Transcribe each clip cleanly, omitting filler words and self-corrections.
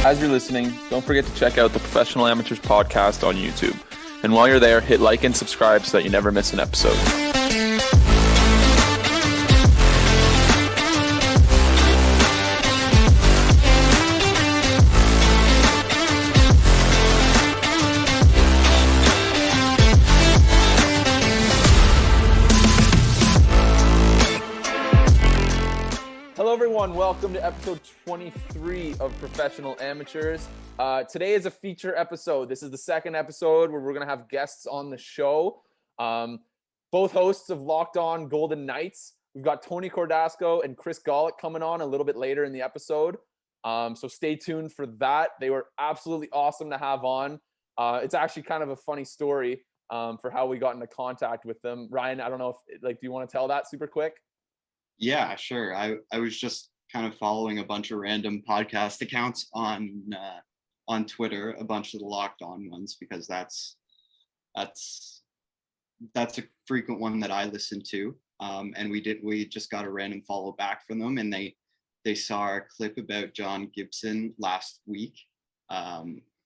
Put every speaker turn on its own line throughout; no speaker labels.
As you're listening, don't forget to check out the Professional Amateurs podcast on YouTube. And while you're there, hit like and subscribe so that you never miss an episode. Hello everyone, welcome to episode 23 of Professional Amateurs. Today is a feature episode. This is the second episode where we're going to have guests on the show. Both hosts of Locked On Golden Knights. We've got Tony Cordasco and Chris Gawlik coming on a little bit later in the episode. So stay tuned for that. They were absolutely awesome to have on. It's actually kind of a funny story for how we got into contact with them. Ryan, I don't know if, do you want to tell that super quick?
Yeah, sure. I was just kind of following a bunch of random podcast accounts on Twitter, a bunch of the Locked On ones, because that's a frequent one that I listen to. And we just got a random follow back from them, and they saw our clip about John Gibson last week,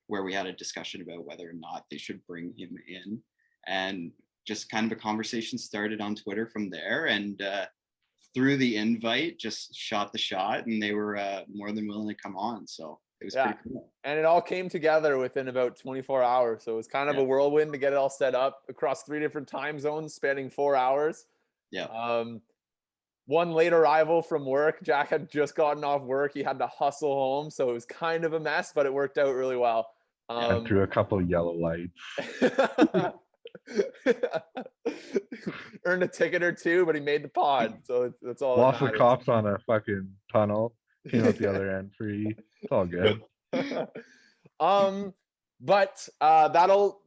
where we had a discussion about whether or not they should bring him in, and just kind of a conversation started on Twitter from there. And through the invite, just shot the shot, and they were more than willing to come on. So it was pretty cool.
And it all came together within about 24 hours. So it was kind of a whirlwind to get it all set up across 3 different time zones, spanning 4 hours.
Yeah.
One late arrival from work. Jack had just gotten off work. He had to hustle home. So it was kind of a mess, but it worked out really well.
And through a couple of yellow lights.
Earned a ticket or two, but he made the pod, so that's all.
Lost the cops on a fucking tunnel. Came out the other end free. It's all good.
But that'll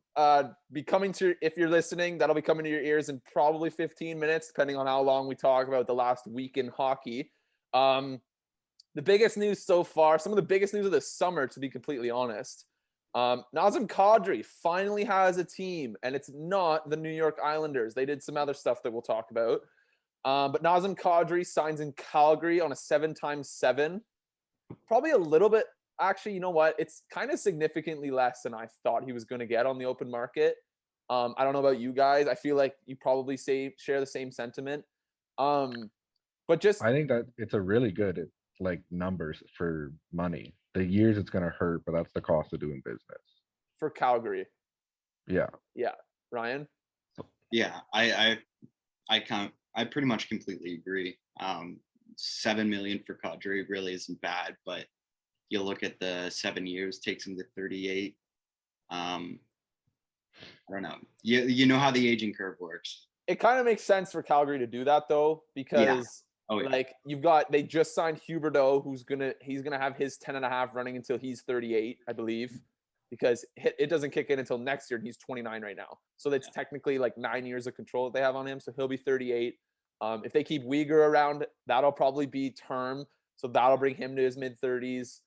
be coming to, if you're listening, that'll be coming to your ears in probably 15 minutes, depending on how long we talk about the last week in hockey. The biggest news so far, some of the biggest news of the summer, to be completely honest. Nazem Kadri finally has a team, and it's not the New York Islanders. They did some other stuff that we'll talk about. But Nazem Kadri signs in Calgary on a 7x7. Probably a little bit, actually, you know what? It's kind of significantly less than I thought he was going to get on the open market. I don't know about you guys. I feel like you probably share the same sentiment. But just,
I think that it's a really good numbers for money. The years it's going to hurt, but that's the cost of doing business
for Calgary.
Yeah.
Ryan?
Yeah, I pretty much completely agree. $7 million for Kadri really isn't bad, but you look at the 7 years, takes him to 38. I don't know. You know how the aging curve works.
It kind of makes sense for Calgary to do that though, because they just signed Huberdeau, he's gonna have his 10.5 running until he's 38, I believe, because it doesn't kick in until next year, and he's 29 right now. So that's technically 9 years of control that they have on him. So he'll be 38. If they keep Uyghur around, that'll probably be term. So that'll bring him to his mid-30s.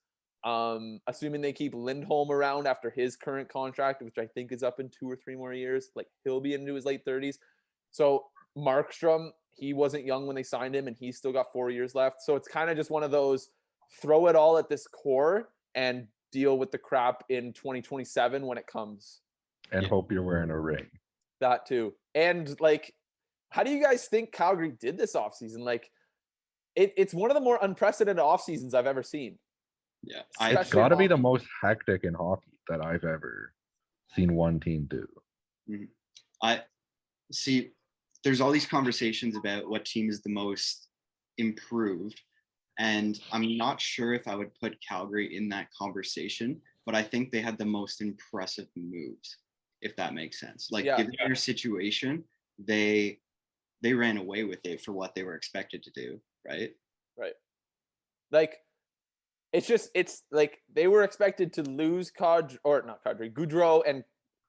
Assuming they keep Lindholm around after his current contract, which I think is up in 2 or 3 more years, he'll be into his late 30s. So Markstrom, he wasn't young when they signed him, and he's still got 4 years left. So it's kind of just one of those, throw it all at this core and deal with the crap in 2027 when it comes.
And hope you're wearing a ring.
That too. And how do you guys think Calgary did this offseason? It's one of the more unprecedented off seasons I've ever seen.
Yeah.
It's got to be the most hectic in hockey that I've ever seen one team do.
Mm-hmm. I see. There's all these conversations about what team is the most improved. And I'm not sure if I would put Calgary in that conversation, but I think they had the most impressive moves, if that makes sense. Given their situation, they ran away with it for what they were expected to do, right?
Right. It's they were expected to lose Gaudreau and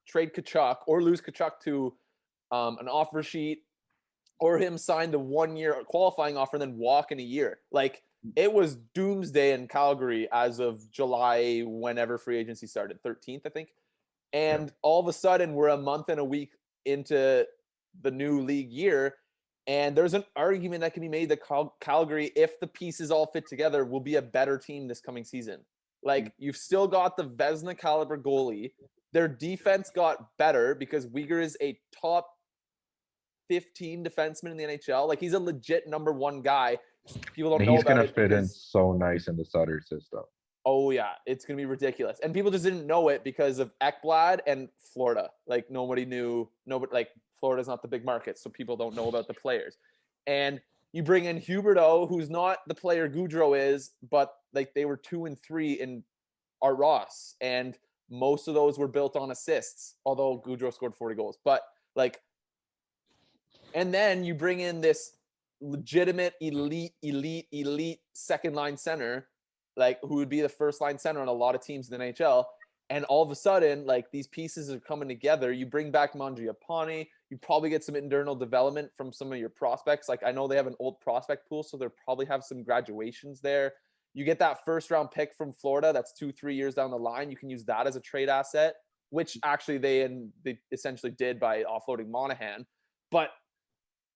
trade Tkachuk, or lose Tkachuk to an offer sheet, or him sign the 1-year qualifying offer and then walk in a year. It was doomsday in Calgary as of July, whenever free agency started, 13th, I think. And all of a sudden, we're a month and a week into the new league year, And there's an argument that can be made that Calgary, if the pieces all fit together, will be a better team this coming season. Like, you've still got the Vezina caliber goalie. Their defense got better because Uyghur is a top 15 defenseman in the NHL. Like, he's a legit number one guy. People don't know
He's
about
gonna
it
fit in
because,
so nice in the Sutter system.
oh yeah, it's gonna be ridiculous. And people just didn't know it because of Ekblad and Florida. Like, nobody knew. Nobody, like, Florida's not the big market, so people don't know about the players. And you bring in Huberdeau, who's not the player Goudreau is, but like they were 2 and 3 in Art Ross, and most of those were built on assists. Although Goudreau scored 40 goals, but like, and then you bring in this legitimate elite second line center, like, who would be the first line center on a lot of teams in the NHL. And all of a sudden, like, these pieces are coming together. You bring back Mangiapane. You probably get some internal development from some of your prospects. Like, I know they have an old prospect pool, so they'll probably have some graduations there. You get that first round pick from Florida. That's 2-3 years down the line. You can use that as a trade asset, which actually they essentially did by offloading Monahan, but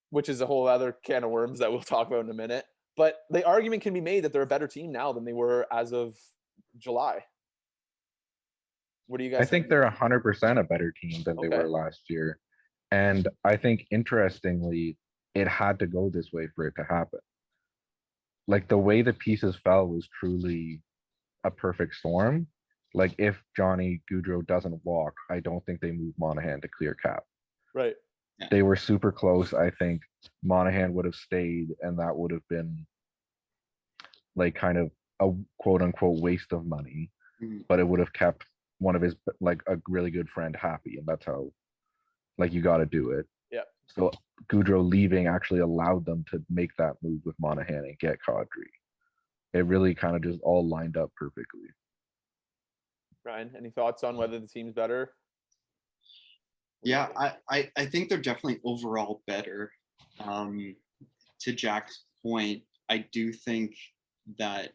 which is a whole other can of worms that we'll talk about in a minute. But the argument can be made that they're a better team now than they were as of July. What do you guys
I think they're 100% a better team than they were last year. And I think, interestingly, it had to go this way for it to happen. Like, the way the pieces fell was truly a perfect storm. Like, if Johnny Gaudreau doesn't walk, I don't think they move Monahan to clear cap.
Right.
Yeah.
They were super close. I think Monahan would have stayed, and that would have been like kind of a quote unquote waste of money, but it would have kept one of his, like, a really good friend happy. And that's how, like, you got to do it.
Yeah.
So Gaudreau leaving actually allowed them to make that move with Monahan and get Kadri. It really kind of just all lined up perfectly.
Ryan, any thoughts on whether the team's better?
Yeah, I think they're definitely overall better. To Jack's point, I do think that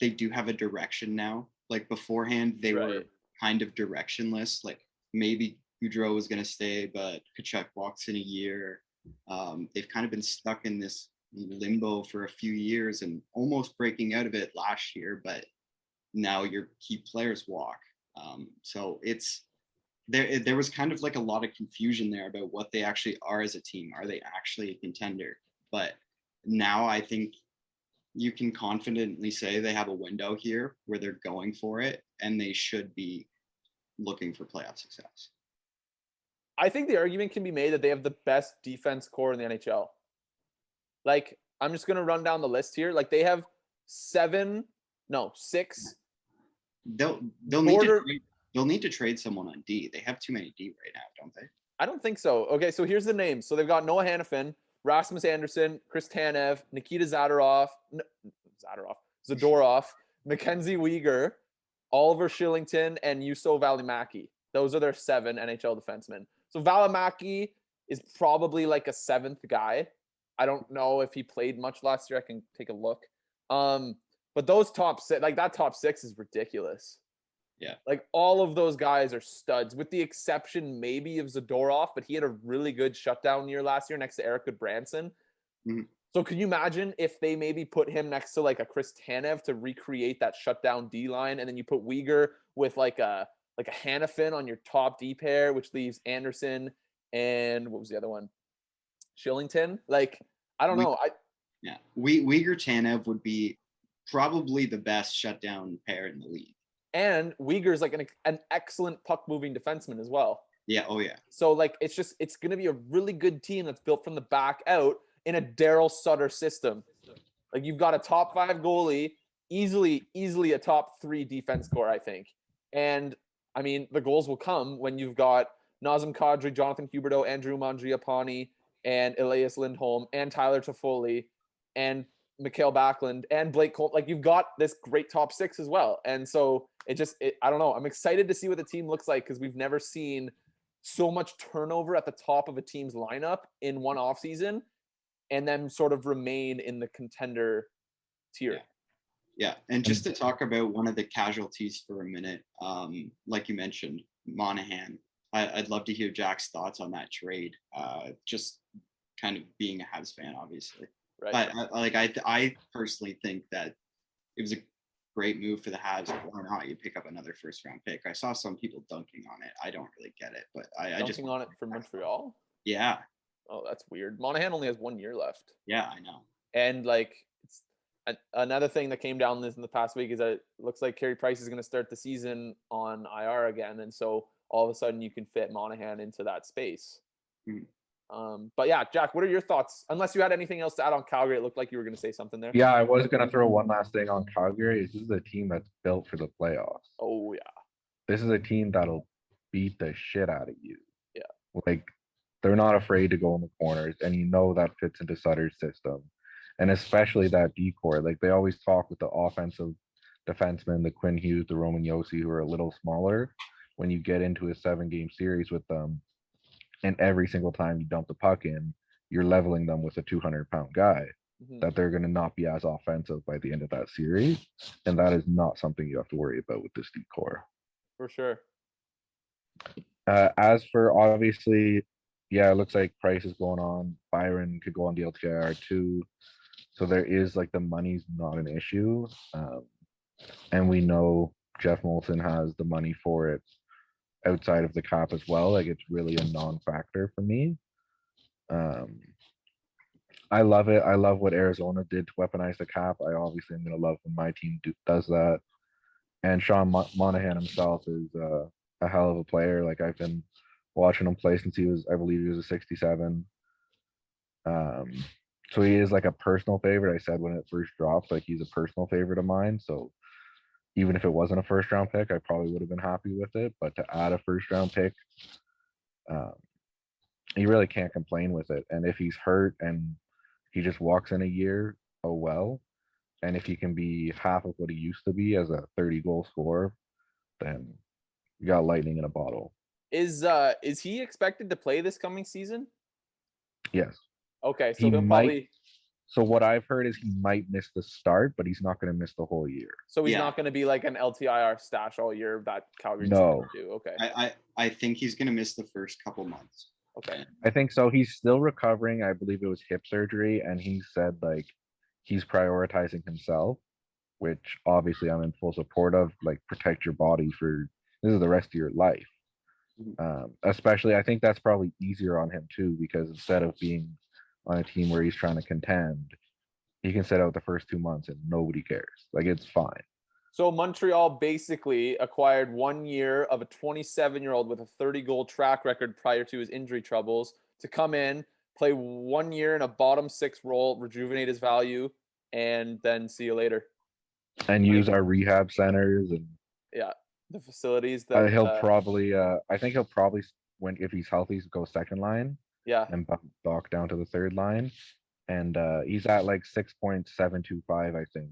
they do have a direction now. Like, beforehand, they were kind of directionless. Like, maybe Gaudreau was going to stay, but Tkachuk walks in a year. They've kind of been stuck in this limbo for a few years and almost breaking out of it last year, but now your key players walk. So it's there was kind of like a lot of confusion there about what they actually are as a team. Are they actually a contender? But now I think you can confidently say they have a window here where they're going for it, and they should be looking for playoff success.
I think the argument can be made that they have the best defense core in the NHL. Like, I'm just going to run down the list here. Like, they have 6.
They'll need to trade someone on D. They have too many D right now, don't they?
I don't think so. Okay, so here's the names. So they've got Noah Hannafin, Rasmus Anderson, Chris Tanev, Nikita Zadorov, Mackenzie Weegar, Oliver Shillington, and Juuso Välimäki. Those are their 7 NHL defensemen. So Välimäki is probably like a 7th guy. I don't know if he played much last year. I can take a look. But those top 6, like, that top 6 is ridiculous.
Yeah.
Like, all of those guys are studs, with the exception maybe of Zadorov, but he had a really good shutdown year last year next to Eric Goodbranson.
Mm-hmm.
So can you imagine if they maybe put him next to like a Chris Tanev to recreate that shutdown D line, and then you put Weegar with like a Hannafin on your top D pair, which leaves Anderson and what was the other one? Shillington. Like, I don't know.
Weegar Tanev would be probably the best shutdown pair in the league.
And Uyghur's like an excellent puck moving defenseman as well.
Yeah. Oh yeah.
So like, it's going to be a really good team that's built from the back out in a Daryl Sutter system. Like, you've got a top 5 goalie, easily a top 3 defense core, I think. And I mean, the goals will come when you've got Nazem Kadri, Jonathan Huberdeau, Andrew Mangiapane, and Elias Lindholm, and Tyler Toffoli, and Mikael Backlund, and Blake Cole. Like, you've got this great top 6 as well. And so I don't know. I'm excited to see what the team looks like, because we've never seen so much turnover at the top of a team's lineup in one offseason and then sort of remain in the contender tier.
Yeah. And just to talk about one of the casualties for a minute, like you mentioned, Monahan, I'd love to hear Jack's thoughts on that trade. Just kind of being a Habs fan, obviously. Right. But I personally think that it was a great move for the Habs. Why not? You pick up another first-round pick. I saw some people dunking on it. I don't really get it, but I just
dunking on it for Montreal.
Yeah.
Oh, that's weird. Monahan only has 1 year left.
Yeah, I know.
And like, another thing that came down in the past week is that it looks like Carey Price is going to start the season on IR again, and so all of a sudden you can fit Monahan into that space. But yeah, Jack, what are your thoughts? Unless you had anything else to add on Calgary, it looked like you were going to say something there.
Yeah, I was going to throw one last thing on Calgary. This is a team that's built for the playoffs.
Oh yeah.
This is a team that'll beat the shit out of you.
Yeah.
Like, they're not afraid to go in the corners, and you know that fits into Sutter's system. And especially that decor. Like, they always talk with the offensive defensemen, the Quinn Hughes, the Roman Yossi, who are a little smaller. When you get into a 7-game series with them, and every single time you dump the puck in, you're leveling them with a 200-pound guy, that they're going to not be as offensive by the end of that series. And that is not something you have to worry about with this decor.
For sure.
As for obviously, yeah, it looks like Price is going on. Byron could go on the LTIR too. So there is, like, the money's not an issue. And we know Jeff Molson has the money for it outside of the cap as well. Like, it's really a non-factor for me. I love it. I love what Arizona did to weaponize the cap. I obviously am going to love when my team does that. And Sean Monahan himself is a hell of a player. Like, I've been watching him play since I believe he was a 67. So he is like a personal favorite. I said when it first dropped, like, he's a personal favorite of mine. So even if it wasn't a first round pick, I probably would have been happy with it. But to add a first round pick, you really can't complain with it. And if he's hurt and he just walks in a year, oh well. And if he can be half of what he used to be as a 30-goal scorer, then you got lightning in a bottle.
Is he expected to play this coming season?
Yes.
Okay, so he'll probably.
So what I've heard is he might miss the start, but he's not going to miss the whole year.
So he's not going to be like an LTIR stash all year that Calgary's
no.
do. Okay.
I think he's going to miss the first couple months.
Okay.
I think so. He's still recovering. I believe it was hip surgery, and he said, like, he's prioritizing himself, which obviously I'm in full support of. Like, protect your body for this is the rest of your life. Especially, I think that's probably easier on him too, because instead of being on a team where he's trying to contend, he can sit out the first 2 months and nobody cares. Like, it's fine.
So Montreal basically acquired 1 year of a 27-year-old with a 30-goal track record prior to his injury troubles to come in, play 1 year in a bottom 6 role, rejuvenate his value, and then see you later.
And use our rehab centers and
the facilities that
he'll probably I think he'll probably, when if he's healthy, go second line. And bump Doc down to the third line. And he's at like 6.725, I think.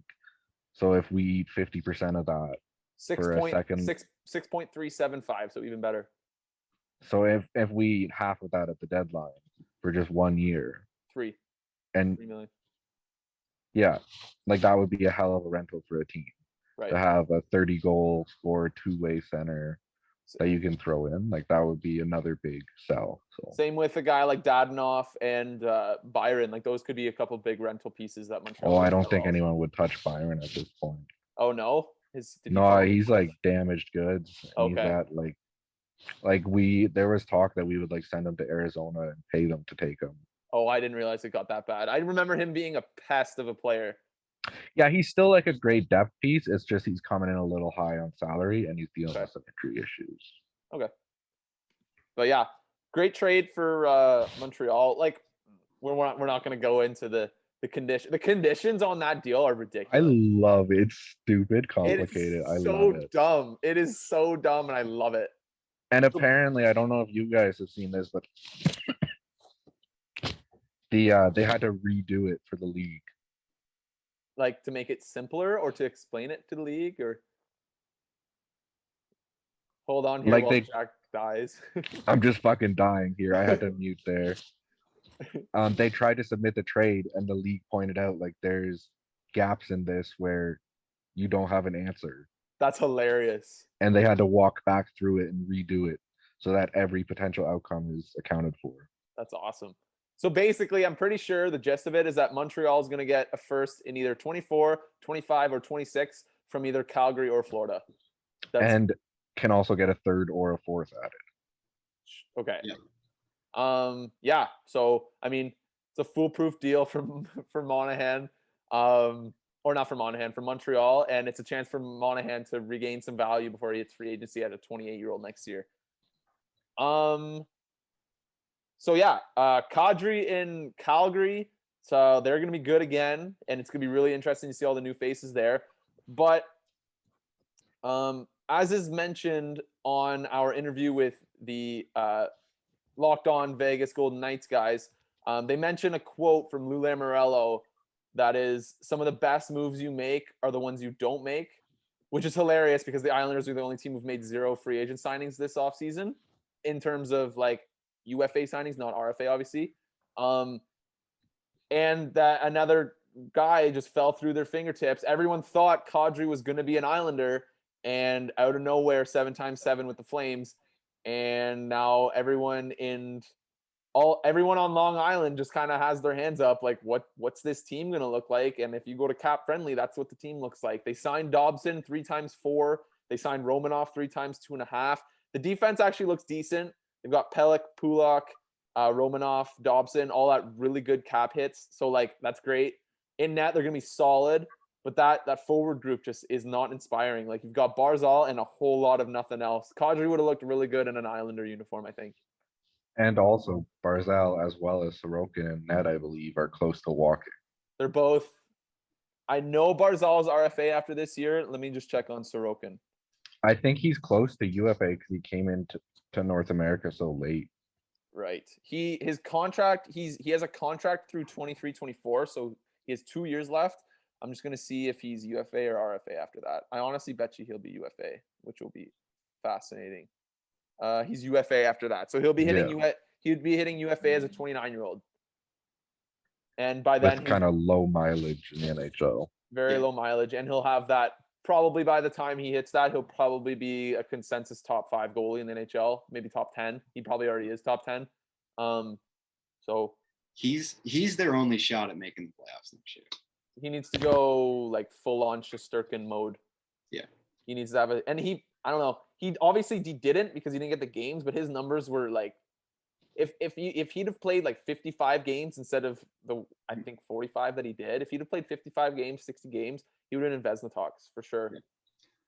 So if we eat 50% of that for a second,
6.375, so even better.
So if we eat half of that at the deadline for just 1 year,
3 million.
Yeah, like, that would be a hell of a rental for a team.
Right.
To have a 30-goal score, two-way center that you can throw in, like, that would be another big sell. So.
Same with a guy like Dadonov and Byron. Like, those could be a couple big rental pieces that Montreal.
Oh, I don't think anyone would touch Byron at this point.
Oh no,
he's like damaged goods. Okay. He's at there was talk that we would like send him to Arizona and pay them to take him.
Oh, I didn't realize it got that bad. I remember him being a pest of a player.
Yeah, he's still like a great depth piece. It's just he's coming in a little high on salary and he's dealing with some injury issues.
Okay. But yeah, great trade for Montreal. Like, we're not going to go into the condition. The conditions on that deal are ridiculous.
I love it. It's stupid, complicated. I love it.
Dumb. It is so dumb, and I love it.
And apparently, I don't know if you guys have seen this, but they had to redo it for the league.
Like, to make it simpler or to explain it to the league, or hold on here
like
while Jack dies.
I'm just fucking dying here. I had to mute there. They tried to submit the trade and the league pointed out like there's gaps in this where you don't have an answer.
That's hilarious.
And they had to walk back through it and redo it so that every potential outcome is accounted for.
That's awesome. So basically, I'm pretty sure the gist of it is that Montreal is going to get a first in either 24, 25, or 26 from either Calgary or Florida.
And can also get a third or a fourth added.
Okay.
Yeah.
Yeah. So I mean, it's a foolproof deal for Monahan. Or not for Monahan, for Montreal, and it's a chance for Monahan to regain some value before he hits free agency at a 28-year-old next year. So yeah, Kadri in Calgary. So they're going to be good again, and it's going to be really interesting to see all the new faces there. But as is mentioned on our interview with the Locked On Vegas Golden Knights guys, they mention a quote from Lou Lamoriello that is, some of the best moves you make are the ones you don't make, which is hilarious because the Islanders are the only team who've made 0 free agent signings this offseason in terms of like UFA signings, not RFA, obviously. And that another guy just fell through their fingertips. Everyone thought Kadri was going to be an Islander, and out of nowhere, 7x7 with the Flames. And now everyone on Long Island just kind of has their hands up, like, what's this team going to look like? And if you go to Cap Friendly, that's what the team looks like. They signed Dobson 3x4. They signed Romanoff 3x2.5. The defense actually looks decent. They've got Pelech, Pulak, Romanoff, Dobson, all that really good cap hits. So, like, that's great. In net, they're going to be solid. But that forward group just is not inspiring. Like, you've got Barzal and a whole lot of nothing else. Kadri would have looked really good in an Islander uniform, I think.
And also Barzal as well as Sorokin and Ned, I believe, are close to walking.
They're both. I know Barzal's RFA after this year. Let me just check on Sorokin.
I think he's close to UFA because he came into North America so late.
Right. His contract, he has a contract through 23-24, so he has 2 years left. I'm just gonna see if he's UFA or RFA after that. I honestly bet you he'll be UFA, which will be fascinating. He's UFA after that, so he'll be hitting he'd be hitting UFA as a 29-year-old, and by then
that's kind of low mileage in the NHL.
Very low mileage, and he'll have that probably by the time he hits that. He'll probably be a consensus top 5 goalie in the NHL, maybe top 10. He probably already is top 10. So
he's their only shot at making the playoffs next year.
He needs to go like full on Shesterkin mode.
Yeah,
he needs to have I don't know. He obviously didn't because he didn't get the games, but his numbers were like, if he'd have played like 55 games instead of the I think 45 that he did, if he'd have played 55 games, 60 games, he would have been in Vezina talks for sure.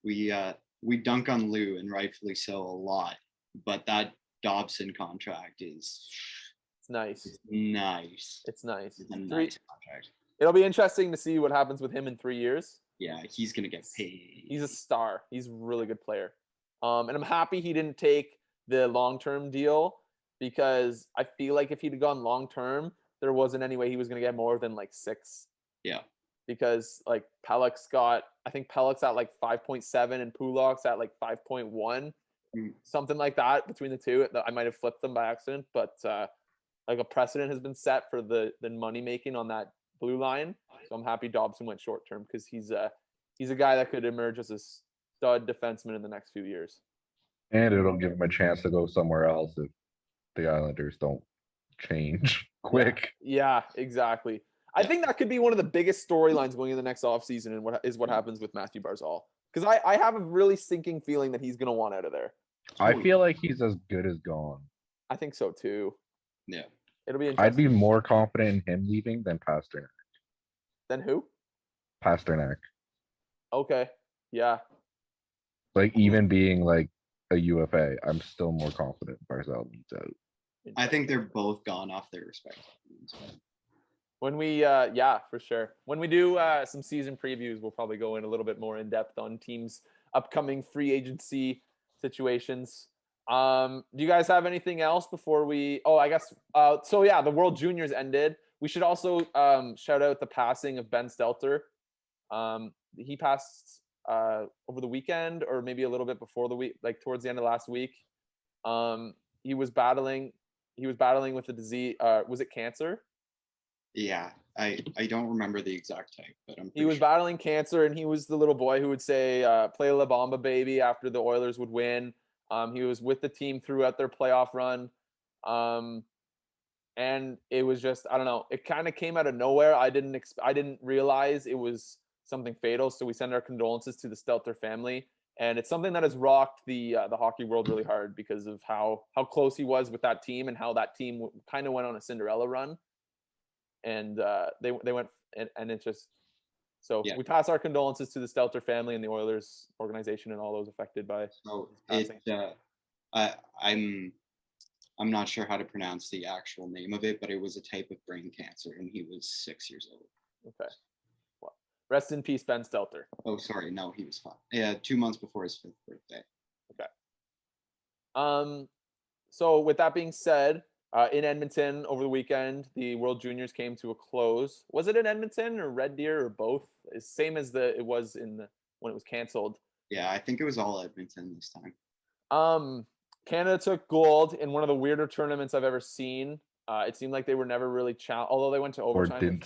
We dunk on Lou, and rightfully so, a lot, but that Dobson contract is
nice.
It's nice.
It's nice.
It's a nice contract.
It'll be interesting to see what happens with him in 3 years.
Yeah, he's gonna get paid.
He's a star. He's a really good player. And I'm happy he didn't take the long-term deal because I feel like if he'd have gone long-term, there wasn't any way he was gonna get more than like 6.
Yeah.
Because like Pelech's at like 5.7 and Pulak's at like 5.1, something like that between the two. I might have flipped them by accident, but like a precedent has been set for the money making on that blue line. So I'm happy Dobson went short term because he's a guy that could emerge as a stud defenseman in the next few years.
And it'll give him a chance to go somewhere else if the Islanders don't change quick.
Yeah, exactly. I think that could be one of the biggest storylines going in the next offseason, and what happens with Matthew Barzal. Because I have a really sinking feeling that he's going to want out of there.
I feel like he's as good as gone.
I think so too.
Yeah.
It'll be interesting.
I'd be more confident in him leaving than Pasternak.
Then who?
Pasternak.
Okay. Yeah.
Like, even being like a UFA, I'm still more confident Barzal needs out.
I think they're both gone off their respective teams.
When we yeah, for sure. When we do some season previews, we'll probably go in a little bit more in depth on teams' upcoming free agency situations. Do you guys have anything else before we I guess so yeah, the World Juniors ended. We should also shout out the passing of Ben Stelter. He passed over the weekend, or maybe a little bit before the week, like towards the end of last week. He was battling with the disease. Was it cancer?
Yeah, I don't remember the exact type, but
he was battling cancer, and he was the little boy who would say, "Play La Bamba, baby," after the Oilers would win. He was with the team throughout their playoff run, and it was just, I don't know. It kind of came out of nowhere. I didn't realize it was something fatal. So we send our condolences to the Stelter family. And it's something that has rocked the hockey world really hard because of how close he was with that team and how that team kind of went on a Cinderella run. And they went, and it just, so we pass our condolences to the Stelter family and the Oilers organization and all those affected by his
passing. I'm not sure how to pronounce the actual name of it, but it was a type of brain cancer, and he was 6 years old.
Okay. Well, rest in peace, Ben Stelter.
Oh, sorry. No, he was fine. Yeah, 2 months before his 5th birthday.
Okay. So with that being said, in Edmonton over the weekend, the World Juniors came to a close. Was it in Edmonton or Red Deer or both? It's same as it was when it was canceled.
Yeah, I think it was all Edmonton this time.
Canada took gold in one of the weirder tournaments I've ever seen. It seemed like they were never really challenged, although they went to overtime.
Or didn't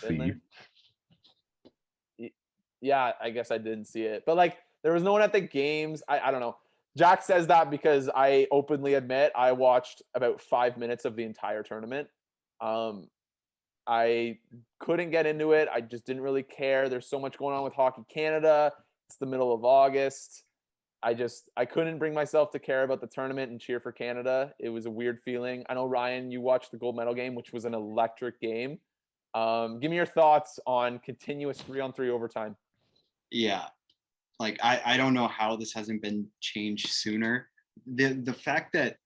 see.
Yeah, I guess I didn't see it. But like, there was no one at the games. I don't know. Jack says that because I openly admit I watched about 5 minutes of the entire tournament. I couldn't get into it. I just didn't really care. There's so much going on with Hockey Canada. It's the middle of August. I couldn't bring myself to care about the tournament and cheer for Canada. It was a weird feeling. I know, Ryan, you watched the gold medal game, which was an electric game. Give me your thoughts on continuous 3-on-3 overtime.
Yeah. Like, I don't know how this hasn't been changed sooner. The fact that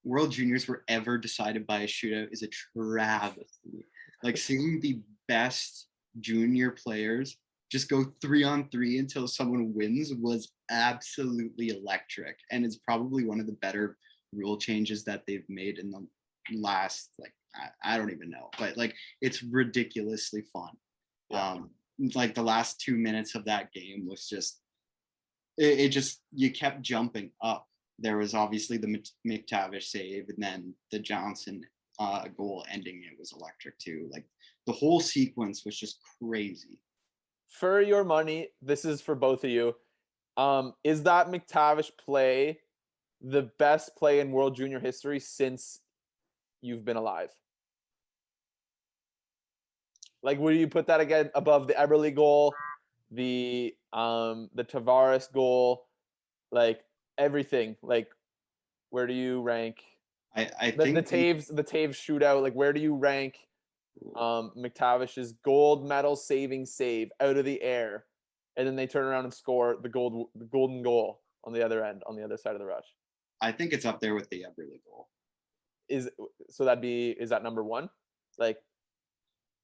World Juniors were ever decided by a shootout is a travesty. Like, seeing the best junior players just go 3-on-3 until someone wins was absolutely electric. And it's probably one of the better rule changes that they've made in the last, like, I don't even know, but like, it's ridiculously fun. Yeah. Like the last 2 minutes of that game was just, it just, you kept jumping up. There was obviously the McTavish save, and then the Johnson goal ending it was electric too. Like, the whole sequence was just crazy.
For your money, this is for both of you. Is that McTavish play the best play in World Junior history since you've been alive? Like, would you put that again above the Eberle goal, the Tavares goal, like everything? Like, where do you rank?
I think
the Taves shootout. Like, where do you rank McTavish's gold medal saving save out of the air, and then they turn around and score the golden goal on the other end, on the other side of the rush?
I think it's up there with the Eberle goal.
Is that number one? Like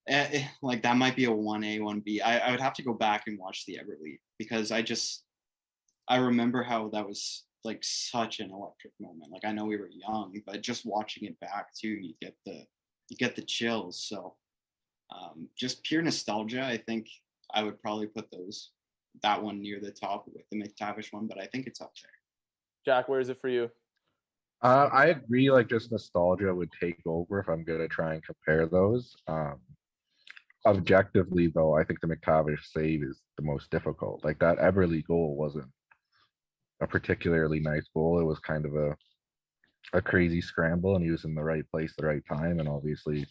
that might be a 1A, 1B. I would have to go back and watch the Eberle, because I remember how that was like such an electric moment. Like, I know we were young, but just watching it back too, you get the chills. So just pure nostalgia. I think I would probably put that one near the top with the McTavish one, but I think it's up there.
Jack, where is it for you?
I agree. Like, just nostalgia would take over if I'm gonna try and compare those. Objectively, though, I think the McTavish save is the most difficult. Like, that Eberle goal wasn't a particularly nice goal. It was kind of a crazy scramble, and he was in the right place at the right time, and obviously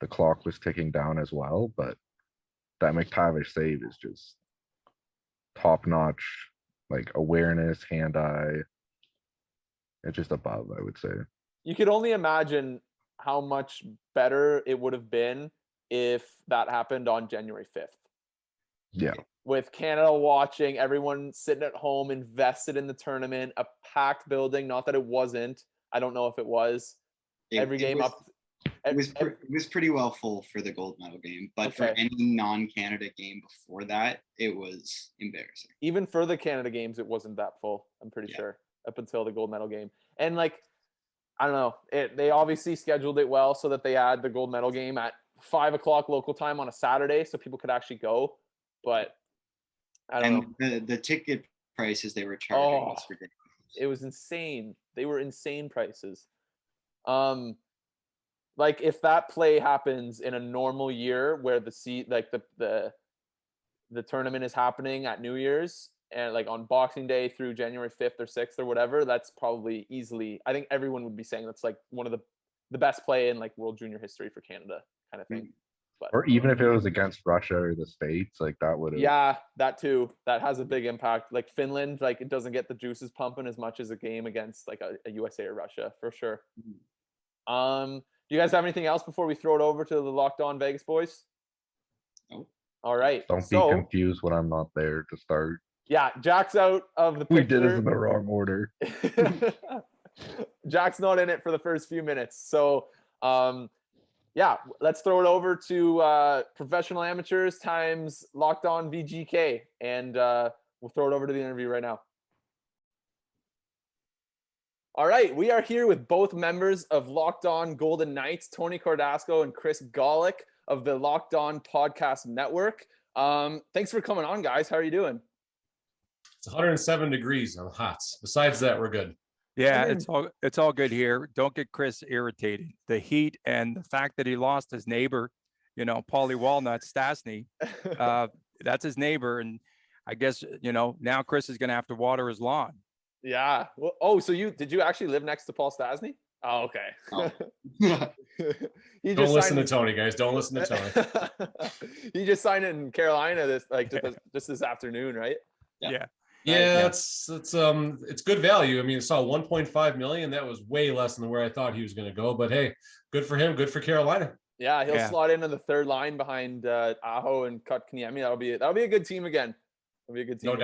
the clock was ticking down as well. But that McTavish save is just top notch, like awareness, hand-eye. It's just above, I would say.
You could only imagine how much better it would have been if that happened on January 5th.
Yeah.
With Canada watching, everyone sitting at home, invested in the tournament, a packed building. Not that it wasn't. I don't know if it was. It was
pretty well full for the gold medal game, but for any non-Canada game before that, it was embarrassing.
Even for the Canada games, it wasn't that full, I'm pretty sure, up until the gold medal game. And like, I don't know, they obviously scheduled it well so that they had the gold medal game at 5:00 local time on a Saturday, so people could actually go. But I don't know.
The ticket prices they were charging was ridiculous.
It was insane. They were insane prices. Like, if that play happens in a normal year where the tournament is happening at New Year's and like on Boxing Day through January 5th or 6th or whatever, that's probably easily, I think everyone would be saying that's like one of the best play in like World Junior history for Canada kind of thing. But
or even if it was against Russia or the States, like that would have.
yeah, that too. That has a big impact. Like Finland, like it doesn't get the juices pumping as much as a game against like a USA or Russia for sure. Do you guys have anything else before we throw it over to the Locked On Vegas boys?
Nope.
All right.
Don't be confused when I'm not there to start.
Yeah, Jack's out of the picture.
We did it in the wrong order.
Jack's not in it for the first few minutes. So, yeah, let's throw it over to Professional Amateurs times Locked On VGK, and we'll throw it over to the interview right now. All right, we are here with both members of Locked On Golden Knights, Tony Cordasco and Chris Gawlik of the Locked On Podcast Network. Thanks for coming on, guys. How are you doing?
It's 107 degrees. I'm hot. Besides that, we're good.
Yeah, it's all good here. Don't get Chris irritated. The heat and the fact that he lost his neighbor, Paulie Walnut Stastny, that's his neighbor. And I guess, now Chris is going to have to water his lawn.
Yeah. Well, so did you actually live next to Paul Stastny? Oh, okay. Oh.
Don't listen to Tony, guys. Don't listen to Tony.
He just signed it in Carolina just this afternoon, right?
Yeah.
Yeah, it's good value. I mean, I saw 1.5 million. That was way less than where I thought he was going to go. But hey, good for him. Good for Carolina.
Yeah, he'll slot into the third line behind Aho and Kotkaniemi. That'll be a good team again. It'll be a good team.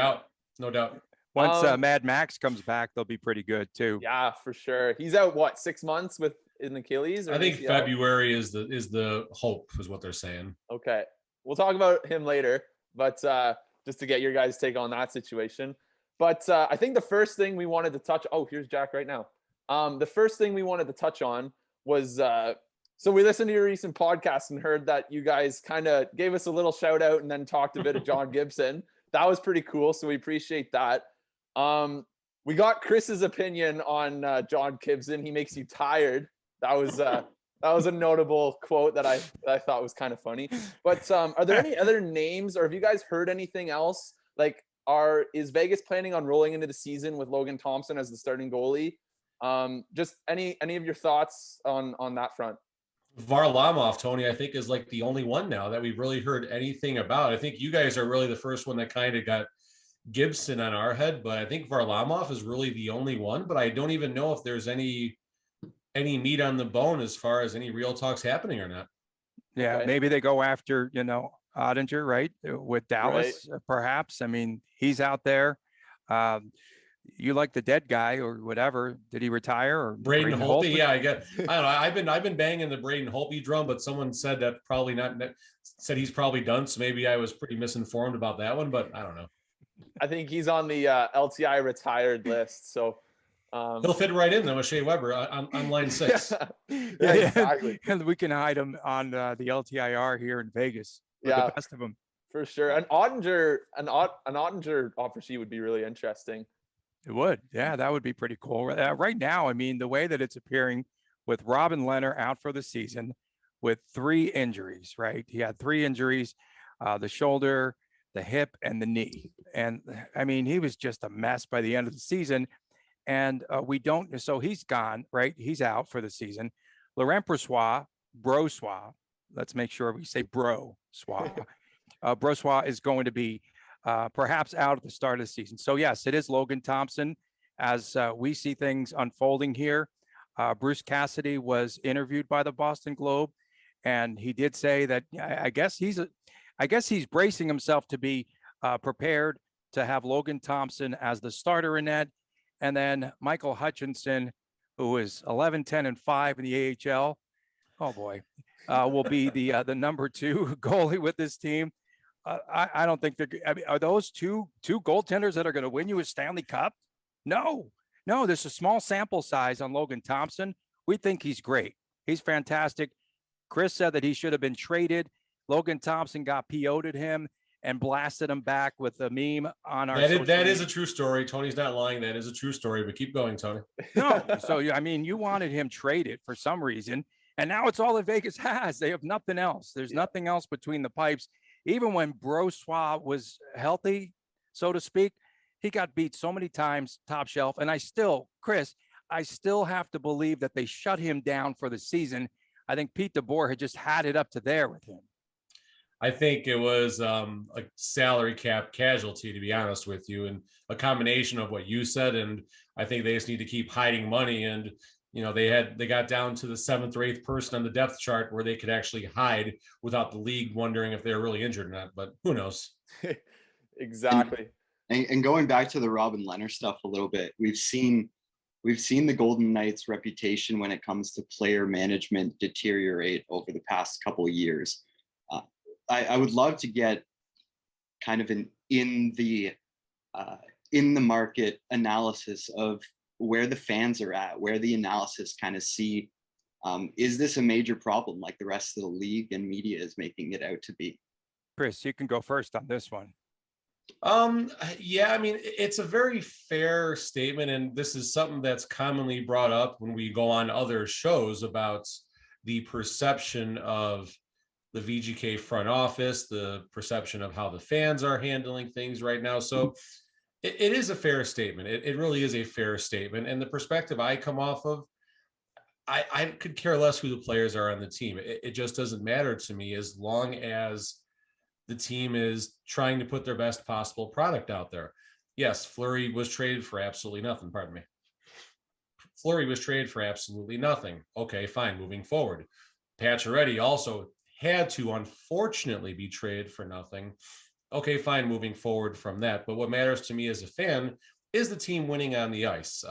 No doubt.
Once Mad Max comes back, they'll be pretty good too.
Yeah, for sure. He's out 6 months with an Achilles?
I think February is the hope, is what they're saying.
Okay, we'll talk about him later, but just to get your guys' take on that situation. But I think the first thing we wanted to touch. Oh, here's Jack right now. The first thing we wanted to touch on was so we listened to your recent podcast and heard that you guys kind of gave us a little shout out and then talked a bit of John Gibson. That was pretty cool, so we appreciate that. We got Chris's opinion on John Gibson. He makes you tired. That was a notable quote that I thought was kind of funny. But are there any other names, or have you guys heard anything else? Like, is Vegas planning on rolling into the season with Logan Thompson as the starting goalie? Just any of your thoughts on that front?
Varlamov, Tony, I think is like the only one now that we've really heard anything about. I think you guys are really the first one that kind of got Gibson on our head, but I think Varlamov is really the only one. But I don't even know if there's any meat on the bone as far as any real talks happening or not.
Yeah, okay. Maybe they go after, Ottinger, right? With Dallas, right. Perhaps. I mean, he's out there. You like the dead guy or whatever. Did he retire? Or
Braden Holtby? Yeah, I don't know. I've been banging the Braden Holtby drum, but someone said that probably not. Said he's probably done. So maybe I was pretty misinformed about that one, but I don't know.
I think he's on the LTI retired list. So
he'll fit right in though with Shea Weber on line 6.
Yeah, exactly.
And we can hide him on the LTIR here in Vegas.
Yeah,
the best of them
for sure. An Ottinger offer sheet would be really interesting.
It would. Yeah, that would be pretty cool. Right now, I mean, the way that it's appearing with Robin Lehner out for the season with 3 injuries, right? He had 3 injuries, the shoulder, the hip, and the knee. And I mean, he was just a mess by the end of the season. And so he's gone, right? He's out for the season. Laurent Brossoit, let's make sure we say Brossoit. Brossoit is going to be perhaps out at the start of the season. So yes, it is Logan Thompson as we see things unfolding here. Bruce Cassidy was interviewed by the Boston Globe, and he did say that I guess he's bracing himself to be prepared to have Logan Thompson as the starter in net, and then Michael Hutchinson, who is 11-10-5 in the AHL. Oh boy, will be the number 2 goalie with this team. I don't think are those two goaltenders that are going to win you a Stanley Cup? No, there's a small sample size on Logan Thompson. We think he's great. He's fantastic. Chris said that he should have been traded. Logan Thompson got PO'd at him and blasted him back with a meme on our
that is a true story. Tony's not lying. That is a true story, but keep going, Tony.
No, so I mean, you wanted him traded for some reason, and now it's all that Vegas has. They have nothing else. There's nothing else between the pipes. Even when Brossoit was healthy, so to speak, he got beat so many times, top shelf. And I still have to believe that they shut him down for the season. I think Pete DeBoer had just had it up to there with him.
I think it was a salary cap casualty, to be honest with you, and a combination of what you said. And I think they just need to keep hiding money. And they got down to the 7th or 8th person on the depth chart where they could actually hide without the league wondering if they're really injured or not. But who knows?
Exactly.
And going back to the Robin Lehner stuff a little bit, we've seen the Golden Knights' reputation when it comes to player management deteriorate over the past couple of years. I would love to get kind of an in the market analysis of where the fans are at, where the analysis kind of see, is this a major problem like the rest of the league and media is making it out to be?
Chris, you can go first on this one.
Yeah, I mean, it's a very fair statement, and this is something that's commonly brought up when we go on other shows about the perception of the VGK front office, the perception of how the fans are handling things right now. So it is a fair statement. It really is a fair statement. And the perspective I come off of, I could care less who the players are on the team. It just doesn't matter to me as long as the team is trying to put their best possible product out there. Yes, Fleury was traded for absolutely nothing. Pardon me. Fleury was traded for absolutely nothing. Okay, fine. Moving forward. Pacioretty also had to unfortunately be traded for nothing. Okay, fine, moving forward from that. But what matters to me as a fan is the team winning on the ice.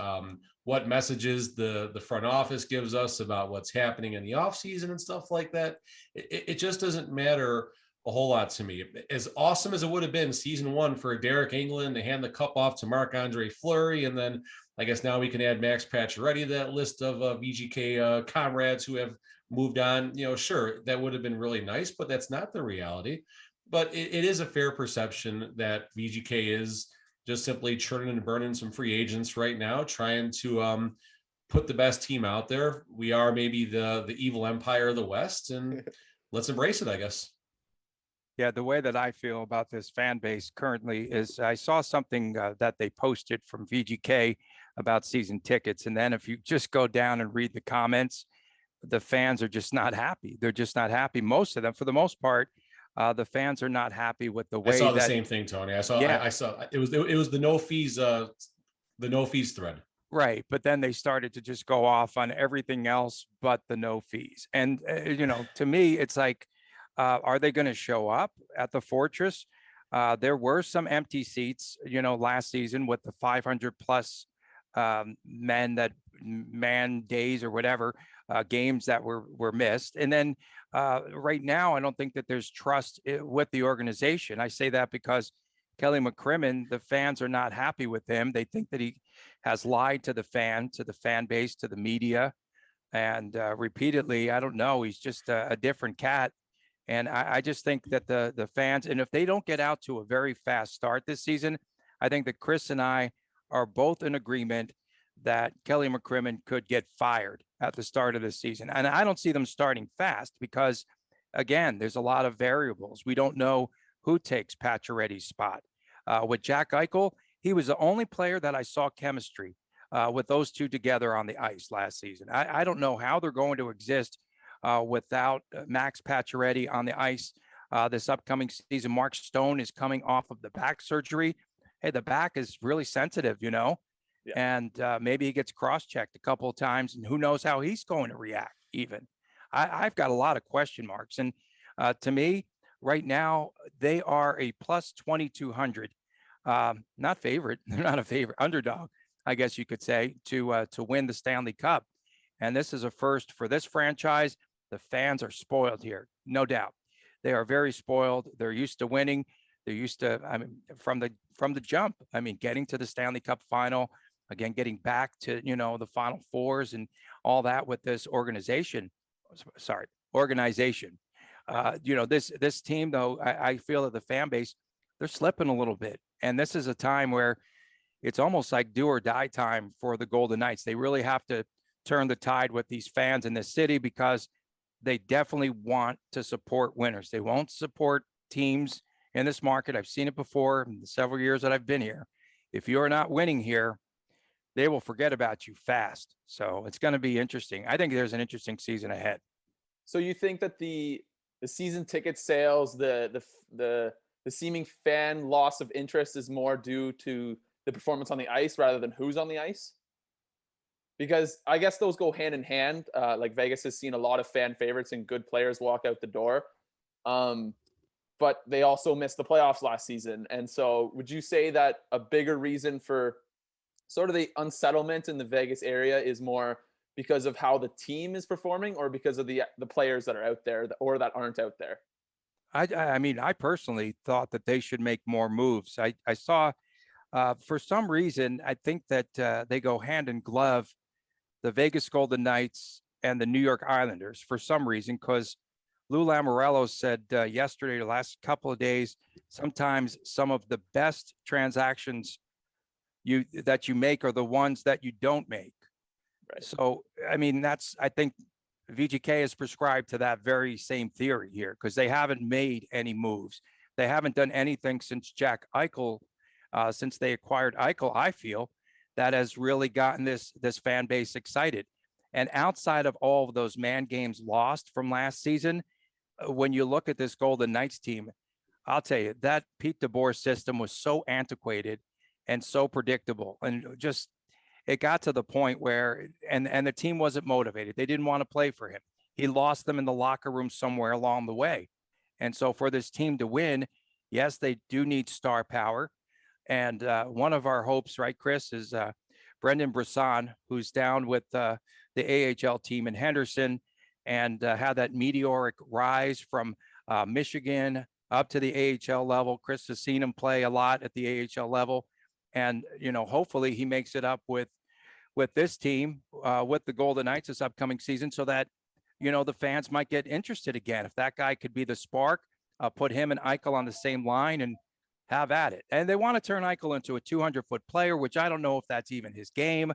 What messages the front office gives us about what's happening in the offseason and stuff like that. It just doesn't matter a whole lot to me. As awesome as it would have been season 1 for Derek England to hand the cup off to Marc-Andre Fleury, and then I guess now we can add Max Pacioretty to that list of VGK comrades who have moved on. Sure, that would have been really nice, but that's not the reality. But it is a fair perception that VGK is just simply churning and burning some free agents right now, trying to put the best team out there. We are maybe the evil empire of the West, and let's embrace it, I guess.
Yeah, the way that I feel about this fan base currently is I saw something that they posted from VGK about season tickets. And then if you just go down and read the comments, the fans are just not happy. They're just not happy. Most of them, for the most part, the fans are not happy with the way.
I saw the same thing, Tony. I saw it was the no fees thread.
Right. But then they started to just go off on everything else but the no fees. And, to me, it's like, are they going to show up at the Fortress? There were some empty seats, last season with the 500 plus man days or whatever games that were missed. And then right now, I don't think that there's trust with the organization. I say that because Kelly McCrimmon, the fans are not happy with him. They think that he has lied to the fan base, to the media, and repeatedly. I don't know. He's just a different cat. And I just think that the fans, and if they don't get out to a very fast start this season, I think that Chris and I are both in agreement that Kelly McCrimmon could get fired at the start of the season. And I don't see them starting fast because, again, there's a lot of variables. We don't know who takes Pacioretty's spot. With Jack Eichel, he was the only player that I saw chemistry with those two together on the ice last season. I don't know how they're going to exist without Max Pacioretty on the ice this upcoming season. Mark Stone is coming off of the back surgery. Hey, the back is really sensitive, Yeah. And maybe he gets cross-checked a couple of times, and who knows how he's going to react even. I've got a lot of question marks. And to me, right now, they are a plus 2,200, not favorite. They're not a favorite, underdog, I guess you could say, to win the Stanley Cup. And this is a first for this franchise. The fans are spoiled here, no doubt. They are very spoiled. They're used to winning. They're used to, from the jump, getting to the Stanley Cup final, again, getting back to, the Final Fours and all that with this organization. This team, though, I feel that the fan base, they're slipping a little bit. And this is a time where it's almost like do or die time for the Golden Knights. They really have to turn the tide with these fans in this city because they definitely want to support winners. They won't support teams in this market. I've seen it before in the several years that I've been here. If you're not winning here, they will forget about you fast. So it's going to be interesting. I think there's an interesting season ahead.
So you think that the season ticket sales, the seeming fan loss of interest is more due to the performance on the ice rather than who's on the ice? Because I guess those go hand in hand. Like Vegas has seen a lot of fan favorites and good players walk out the door. But they also missed the playoffs last season. And so would you say that a bigger reason for sort of the unsettlement in the Vegas area is more because of how the team is performing, or because of the players that are out there or that aren't out there?
I mean, I personally thought that they should make more moves. I saw, for some reason, I think that they go hand in glove, the Vegas Golden Knights and the New York Islanders, for some reason, because Lou Lamoriello said yesterday, the last couple of days, sometimes some of the best transactions that you make are the ones that you don't make.
Right.
So, I mean, I think VGK is prescribed to that very same theory here, because they haven't made any moves. They haven't done anything since Jack Eichel, since they acquired Eichel, I feel, that has really gotten this fan base excited. And outside of all of those man games lost from last season, when you look at this Golden Knights team, I'll tell you, that Pete DeBoer system was so antiquated and so predictable, and just it got to the point where and the team wasn't motivated. They didn't want to play for him. He lost them in the locker room somewhere along the way. And so for this team to win, yes, they do need star power. And one of our hopes, right, Chris, is Brendan Brisson, who's down with the AHL team in Henderson, and had that meteoric rise from Michigan up to the AHL level. Chris has seen him play a lot at the AHL level. And, hopefully he makes it up with this team, with the Golden Knights this upcoming season, so that, the fans might get interested again. If that guy could be the spark, put him and Eichel on the same line and have at it. And they want to turn Eichel into a 200-foot player, which I don't know if that's even his game.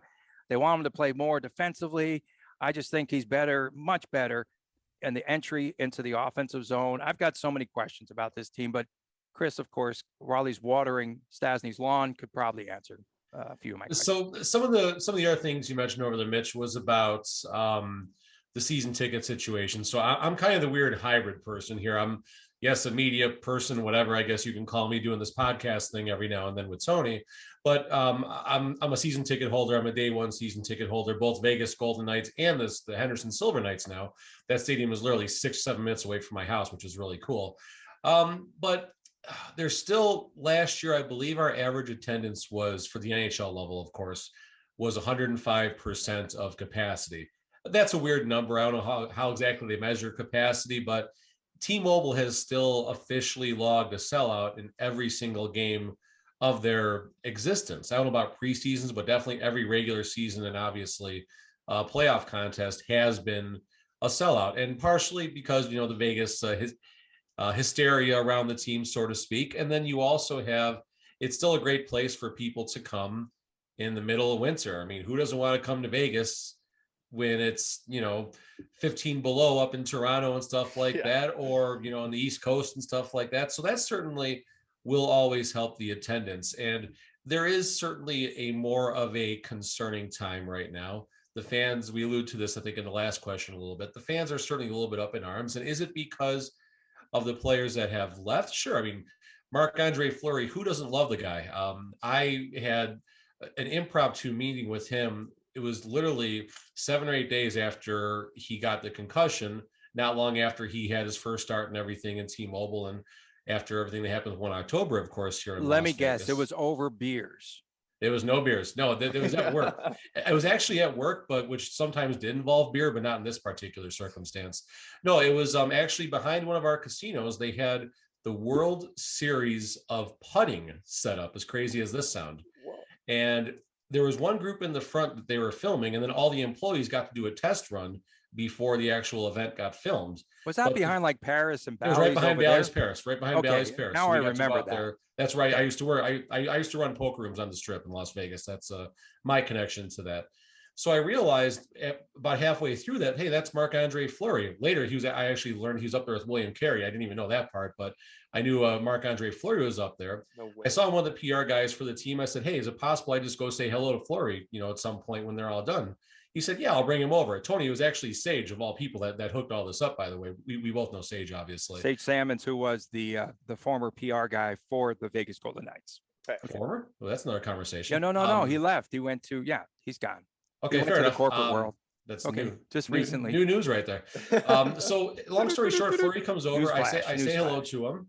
They want him to play more defensively. I just think he's better, much better, in the entry into the offensive zone. I've got so many questions about this team, but Chris, of course, while he's watering Stasny's lawn, could probably answer a few of my questions.
So some of the other things you mentioned over there, Mitch, was about the season ticket situation. So I'm kind of the weird hybrid person here. I'm, yes, a media person, whatever I guess you can call me, doing this podcast thing every now and then with Tony. But I'm a season ticket holder. I'm a day one season ticket holder, both Vegas Golden Knights and the Henderson Silver Knights now. That stadium is literally 6-7 minutes away from my house, which is really cool. But there's still, last year, I believe our average attendance was, for the NHL level, of course, was 105% of capacity. That's a weird number. I don't know how exactly they measure capacity, but T-Mobile has still officially logged a sellout in every single game of their existence. I don't know about preseasons, but definitely every regular season and obviously playoff contest has been a sellout. And partially because, the Vegas hysteria around the team, so to speak. And then you also have, it's still a great place for people to come in the middle of winter. I mean, who doesn't want to come to Vegas when it's, 15 below up in Toronto and stuff like that, or, on the East Coast and stuff like that. So that certainly will always help the attendance. And there is certainly a more of a concerning time right now. The fans, we allude to this, I think, in the last question a little bit. The fans are certainly a little bit up in arms. And is it because of the players that have left? Sure. I mean, Marc-Andre Fleury, who doesn't love the guy? I had an impromptu meeting with him. It was literally 7 or 8 days after he got the concussion, not long after he had his first start and everything in T-Mobile, and after everything that happened 1 October, of course, here in
Let me
Las
guess,
Vegas.
it was over beers.
It was no beers. No, it was at work. It was actually at work, but which sometimes did involve beer, but not in this particular circumstance. No, it was actually behind one of our casinos. They had the World Series of putting set up, as crazy as this sound.
Whoa.
And there was one group in the front that they were filming, and then all the employees got to do a test run before the actual event got filmed.
Was that behind like Paris and Bally's?
It was right behind Bally's
there?
Paris, right behind Bally's Paris.
Now
So
I
we got to go
remember
out
that.
there. That's right. I used to work. I used to run poker rooms on the Strip in Las Vegas. That's my connection to that. So I realized about halfway through that, hey, that's Marc-Andre Fleury. Later, I actually learned he was up there with William Carey. I didn't even know that part, but I knew Marc-Andre Fleury was up there.
No way.
I saw one of the PR guys for the team. I said, hey, is it possible I just go say hello to Fleury, at some point when they're all done? He said, yeah, I'll bring him over. Tony, it was actually Sage of all people that hooked all this up, by the way. We both know Sage, obviously.
Sage Salmons, who was the former PR guy for the Vegas Golden Knights.
Former? Well, that's another conversation.
Yeah, no. He left. He went to, he's gone.
Okay,
fair
enough.
The corporate world.
That's
okay.
New,
just recently.
New news right there. So long story short, Fleury comes over. I say hello to him.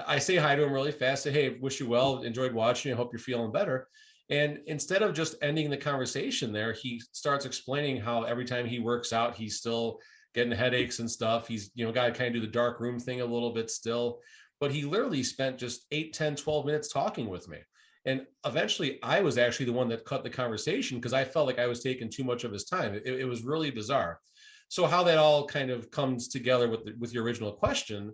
I say hi to him really fast. Say, hey, wish you well. Enjoyed watching. I hope you're feeling better. And instead of just ending the conversation there, he starts explaining how every time he works out, he's still getting headaches and stuff. He's, got to kind of do the dark room thing a little bit still. But he literally spent just 8, 10, 12 minutes talking with me. And eventually I was actually the one that cut the conversation because I felt like I was taking too much of his time. It was really bizarre. So how that all kind of comes together with your original question,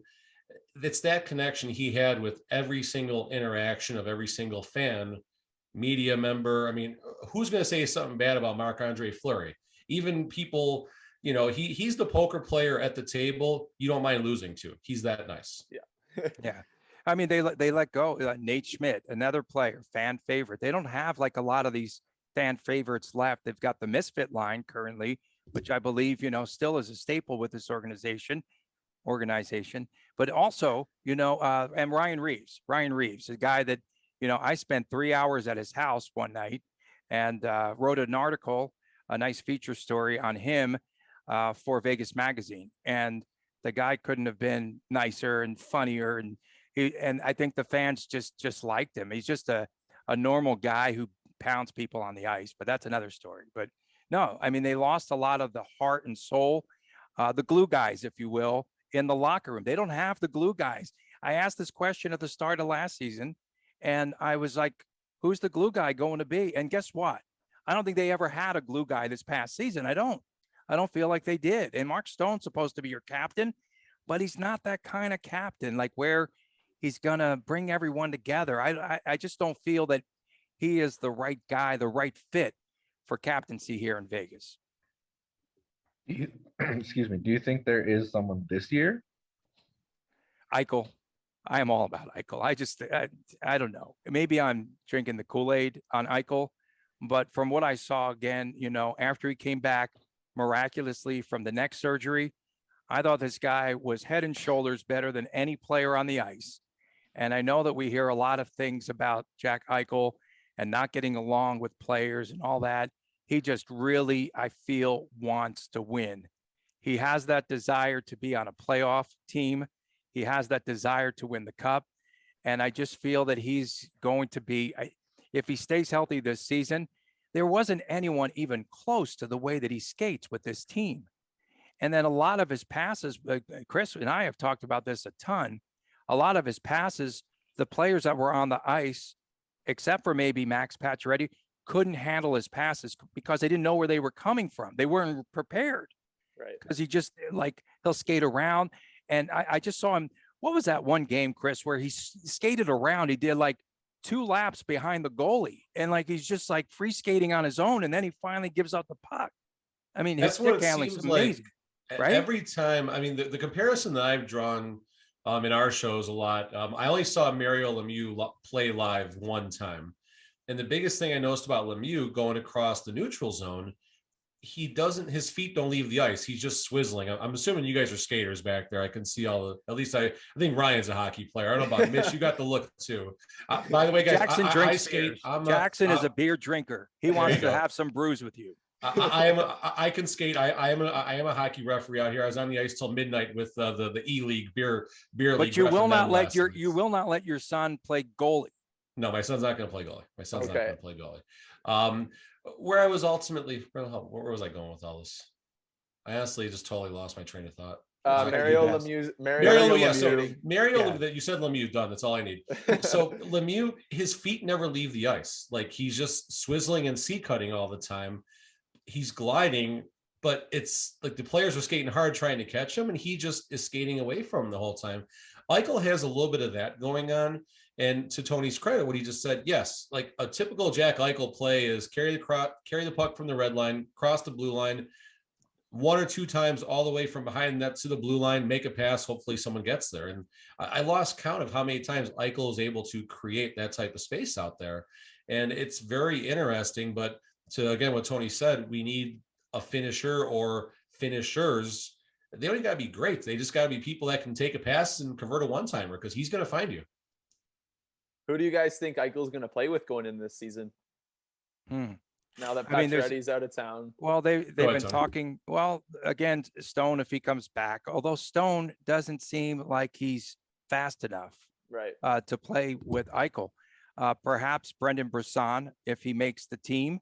it's that connection he had with every single interaction of every single fan, media member. I mean, who's going to say something bad about Marc-Andre Fleury? Even people, he's the poker player at the table you don't mind losing to. He's that nice.
Yeah.
Yeah. I mean, they let go. Nate Schmidt, another player, fan favorite. They don't have like a lot of these fan favorites left. They've got the Misfit line currently, which I believe, still is a staple with this organization, but also, and Ryan Reeves, a guy that, I spent 3 hours at his house one night and wrote an article, a nice feature story on him for Vegas Magazine. And the guy couldn't have been nicer and funnier. And I think the fans just liked him. He's just a normal guy who pounds people on the ice, but that's another story. But no, I mean, they lost a lot of the heart and soul, the glue guys, if you will, in the locker room. They don't have the glue guys. I asked this question at the start of last season, and I was like, who's the glue guy going to be? And guess what? I don't think they ever had a glue guy this past season. I don't feel like they did. And Mark Stone's supposed to be your captain, but he's not that kind of captain, like where he's going to bring everyone together. I just don't feel that he is the right guy, the right fit for captaincy here in Vegas.
Excuse me. Do you think there is someone this year?
Eichel. I am all about Eichel. I don't know. Maybe I'm drinking the Kool-Aid on Eichel, but from what I saw again, after he came back miraculously from the neck surgery, I thought this guy was head and shoulders better than any player on the ice. And I know that we hear a lot of things about Jack Eichel and not getting along with players and all that. He just really, I feel, wants to win. He has that desire to be on a playoff team. He has that desire to win the cup. And I just feel that he's going to be, if he stays healthy this season, there wasn't anyone even close to the way that he skates with this team. And then a lot of his passes, Chris and I have talked about this a ton. A lot of his passes, the players that were on the ice, except for maybe Max Pacioretty, couldn't handle his passes because they didn't know where they were coming from. They weren't prepared.
Right.
Because he just he'll skate around. And I just saw him. What was that one game, Chris, where he skated around? He did 2 laps behind the goalie and he's just free skating on his own. And then he finally gives out the puck. I mean, his stick handling's amazing. Right?
Every time, I mean, the comparison that I've drawn in our shows a lot, I only saw Mario Lemieux play live one time. And the biggest thing I noticed about Lemieux going across the neutral zone, his feet don't leave the ice. He's just swizzling. I'm assuming you guys are skaters back there. I can see at least I think Ryan's a hockey player. I don't know about Mitch. You got the look too. By the way, guys,
Jackson
I skate.
Jackson is a beer drinker. He wants to have some brews with you.
I can skate. I am a hockey referee out here. I was on the ice till midnight with the E-League beer league.
But you will not let your son play goalie.
No, my son's not going to play goalie. My son's not going to play goalie. Where I was ultimately, where was I going with all this? I honestly just totally lost my train of thought.
Mario Lemieux.
That you said Lemieux, done. That's all I need. So Lemieux, his feet never leave the ice. He's just swizzling and sea cutting all the time. He's gliding, but it's the players are skating hard trying to catch him, and he just is skating away from him the whole time. Eichel has a little bit of that going on. And to Tony's credit, what he just said, yes, a typical Jack Eichel play is carry the puck from the red line, cross the blue line, 1 or 2 times all the way from behind that to the blue line, make a pass. Hopefully someone gets there. And I lost count of how many times Eichel is able to create that type of space out there. And it's very interesting. But to, again, what Tony said, we need a finisher or finishers, they don't got to be great. They just got to be people that can take a pass and convert a one-timer, because he's going to find you.
Who do you guys think Eichel's going to play with going in this season? Now that Pacioretty's out of town.
Well, they've been talking. Well, again, Stone, if he comes back, although Stone doesn't seem like he's fast enough,
right,
to play with Eichel. Perhaps Brendan Brisson, if he makes the team,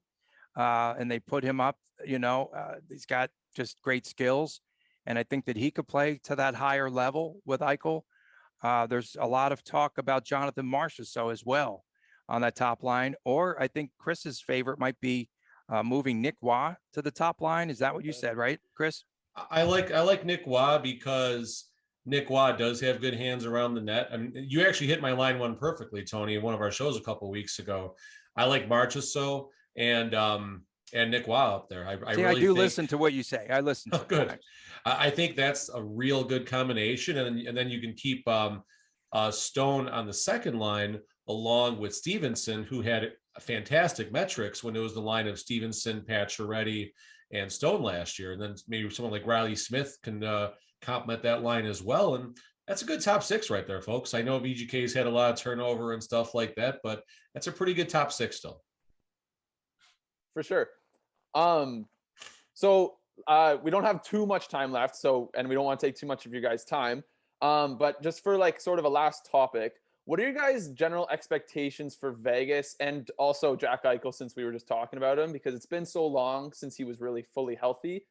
and they put him up, he's got just great skills, and I think that he could play to that higher level with Eichel. There's a lot of talk about Jonathan Marchessault as well on that top line, or I think Chris's favorite might be moving Nick Waugh to the top line. Is that what you said, right, Chris?
I like Nick Waugh because Nick Waugh does have good hands around the net. I mean, you actually hit my line one perfectly, Tony, in one of our shows a couple of weeks ago. I like Marchessault and Nick Waugh up there. I do
listen to what you say. I listen to
good. I think that's a real good combination, and then you can keep Stone on the second line along with Stevenson, who had fantastic metrics when it was the line of Stevenson, Pacioretty, and Stone last year. And then maybe someone like Riley Smith can complement that line as well. And that's a good top six right there, folks. I know VGK's had a lot of turnover and stuff like that, but that's a pretty good top six still.
For sure. So we don't have too much time left, and we don't want to take too much of your guys' time. But just for like sort of a last topic, what are your guys' general expectations for Vegas and also Jack Eichel, since we were just talking about him, because it's been so long since he was really fully healthy.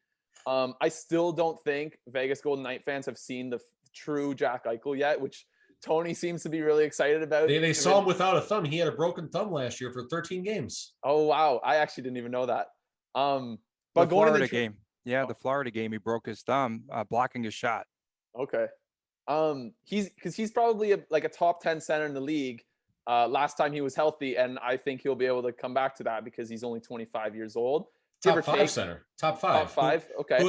I still don't think Vegas Golden Knight fans have seen the true Jack Eichel yet, which Tony seems to be really excited about.
They saw him without a thumb. He had a broken thumb last year for 13 games.
Oh, wow. I actually didn't even know that. But
the Florida game. Yeah, the Florida game, he broke his thumb blocking a shot.
Okay. He's probably a top 10 center in the league last time he was healthy, and I think he'll be able to come back to that because he's only 25 years old.
Top five center. Top five.
Top five. Okay.
Who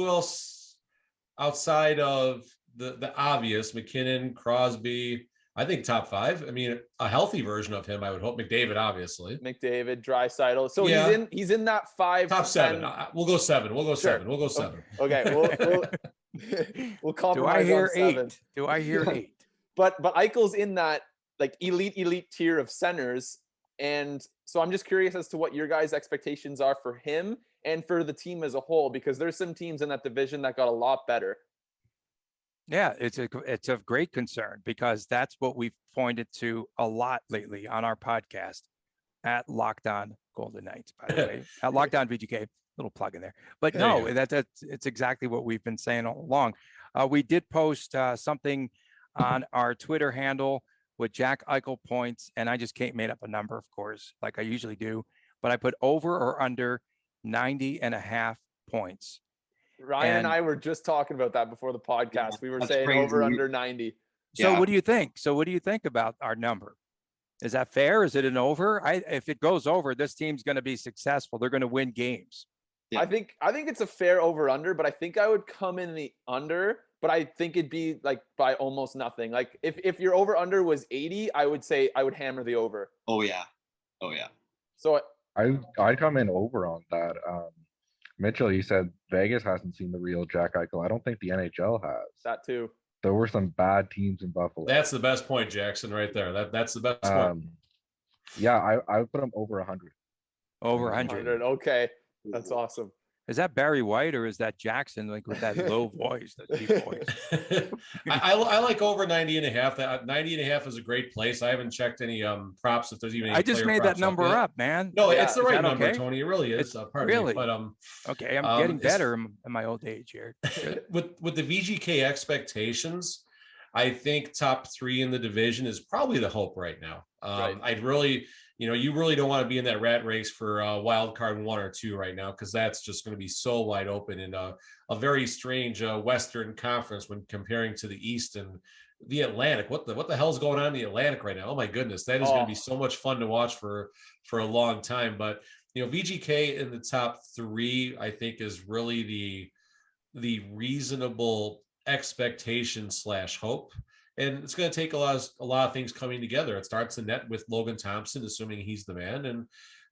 else outside of the obvious, McKinnon, Crosby? I think top five. I mean, a healthy version of him, I would hope. McDavid, obviously.
McDavid, Draisaitl. So yeah. he's in that five.
Top seven. We'll go seven. We'll go seven. We'll go seven.
Okay. We'll compromise.
Do I hear
on seven.
8? Do I hear 8?
But Eichel's in that like elite tier of centers, and so I'm just curious as to what your guys' expectations are for him and for the team as a whole, because there's some teams in that division that got a lot better.
Yeah, it's a great concern, because that's what we've pointed to a lot lately on our podcast at Locked On Golden Knights, by the way, at Locked On VGK, little plug in there. But no, it's exactly what we've been saying all along. We did post something on our Twitter handle with Jack Eichel points, and I just made up a number, of course, like I usually do, but I put over or under 90.5 points.
Ryan and I were just talking about that before the podcast. We were saying crazy. Over under 90.
So what do you think? What do you think about our number? Is that fair? Is it an over? If it goes over, this team's going to be successful. They're going to win games.
Yeah. I think it's a fair over under, but I think I would come in the under, but I think it'd be like by almost nothing. Like if your over under was 80, I would say I would hammer the over.
Oh yeah.
So
I come in over on that. Mitchell, you said Vegas hasn't seen the real Jack Eichel. I don't think the NHL has.
That too.
There were some bad teams in Buffalo.
That's the best point, Jackson, right there. That's the best point.
Yeah, I would put him over 100.
Over 100.
Okay. That's awesome.
Is that Barry White or is that Jackson, like with that low voice, that deep voice?
I like over 90.5. That 90.5 is a great place. I haven't checked any props if there's even any.
I just made that number up, man.
No, it's the right number, okay? Tony. It really is.
Really?
But
okay, I'm getting better in my old age here.
with the VGK expectations, I think top 3 in the division is probably the hope right now.
Right.
I'd really, you really don't want to be in that rat race for wild card 1 or 2 right now, because that's just going to be so wide open in a very strange Western Conference when comparing to the East and the Atlantic. What the hell is going on in the Atlantic right now? Oh my goodness, that is going to be so much fun to watch for a long time. But VGK in the top 3, I think, is really the reasonable expectation / hope. And it's going to take a lot of things coming together. It starts the net with Logan Thompson, assuming he's the man. And